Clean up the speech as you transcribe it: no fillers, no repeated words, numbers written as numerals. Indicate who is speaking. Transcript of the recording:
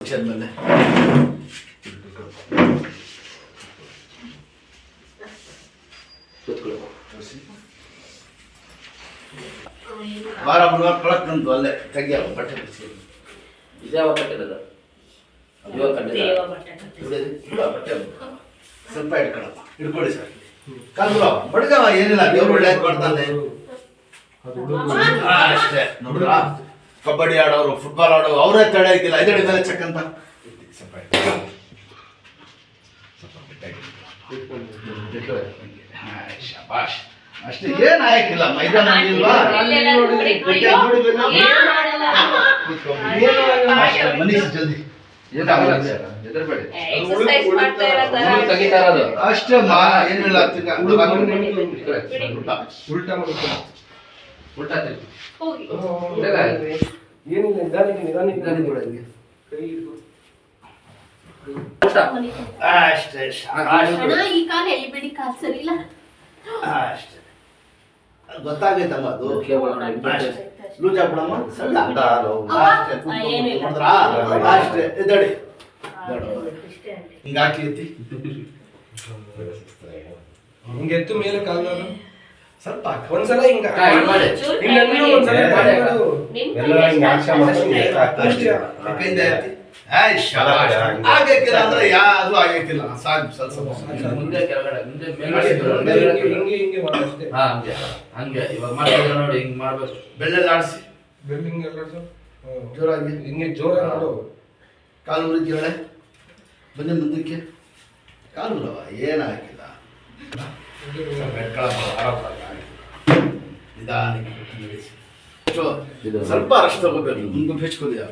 Speaker 1: ಚೆಂದಲ್ಲೇ ವಾರ ಮುಳುವ ಕಳಕ್ಕಂತು ಅಲ್ಲೇ ತೆಗಿಯ ಬಟ್ಟೆ ಬಿಸಿ
Speaker 2: ಇದ್ಯಾವ ಕಟ್ಟಿರೋದ ಇವಾಗ ಕಟ್ಟಿದ
Speaker 1: ಬಟ್ಟೆ ಸ್ವಲ್ಪ ಇಟ್ಕೊಳಪ್ಪ ಇಟ್ಕೊಳ್ಳಿ ಸರ್ ಕಾಲು ಬಡ್ಗವ ಏನಿಲ್ಲ ದೇವ್ರು ಒಳ್ಳೆಯದು ಮಾಡ್ತಾನೆ ಅಷ್ಟೇ ನೋಡ್ರ ಕಬಡ್ಡಿ ಆಡೋರು ಫುಟ್ಬಾಲ್ ಆಡೋರು ಅವರೇ ತಡೆ ಆಗಿಲ್ಲ ಐದಡಿ ಮೇಲೆ ಚೆಕ್ ಅಂತ ಶಬಾಷ್ ಅಷ್ಟೇ ಏನ್ ಆಯಕಿಲ್ಲ ಮೈದಾನ ಇಲ್ವಾ ಮನೀಶ್ ಜಲ್ದಿ ಅಷ್ಟೇ ಏನಿಲ್ಲ ಅಷ್ಟೇ ಗೊತ್ತಾಗೈತಮ್ಮ ಅದು ಲೂಜ್ ಹಾಕ್ಬಿಡಮ್ಮ ಸಣ್ಣ ಅಷ್ಟೇ ಎದಡಿ ಹಿಂಗೆ ಹಾಕಿ ಎತ್ತಿ
Speaker 3: ಹಿಂಗೆ ಎತ್ತು ಮೇಲೆ ಕಾಲ
Speaker 1: ಸ್ವಲ್ಪ
Speaker 3: ಒಂದ್ಸಲ ಹಿಂಗ ಒಂದ್ಸಲ
Speaker 1: ಕೈಯಿಂದ ಎತ್ತಿ ಆಗಕ್ಕಿಲ್ಲ ಅಂದ್ರೆ ಯಾವುದು ಆಗಕ್ಕಿಲ್ಲ ಸಾಕು ಸ್ವಲ್ಪ
Speaker 2: ಮುಂದೆ ಕೆಳಗಡೆ ಮುಂದೆ
Speaker 3: ಹಿಂಗೆ ಹಿಂಗೆ ಮಾಡಷ್ಟೇ
Speaker 2: ಹಂಗೆ ಇವಾಗ ಮಾಡ್ತಿದ್ರೆ ನೋಡಿ ಹಿಂಗ್ ಮಾಡ್ಬೇಕು
Speaker 1: ಬೆಳ್ಳೆಲ್ಲ ಆಡಿಸಿ
Speaker 3: ಬೆಳ್ಳಿಂಗ್ ಎಲ್ಲ
Speaker 1: ಜೋರಾಗಿ
Speaker 3: ಹಿಂಗೆ ಜೋರಾಗಿ ಮಾಡು
Speaker 1: ಕಾಲು ಉರಿಕೆ ಒಳ್ಳೆ ಬನ್ನಿ ಮುಂದಕ್ಕೆ ಕಾಲು ಉರವ ಏನಾಗಿಲ್ಲ ನಿಧಾನಕ್ಕೆ ಸ್ವಲ್ಪ ಅರಷ್ಟು ತಗೋಬೇಕು ಮುಂದೆ ಹೆಚ್ಚಿಕೋದಿಯ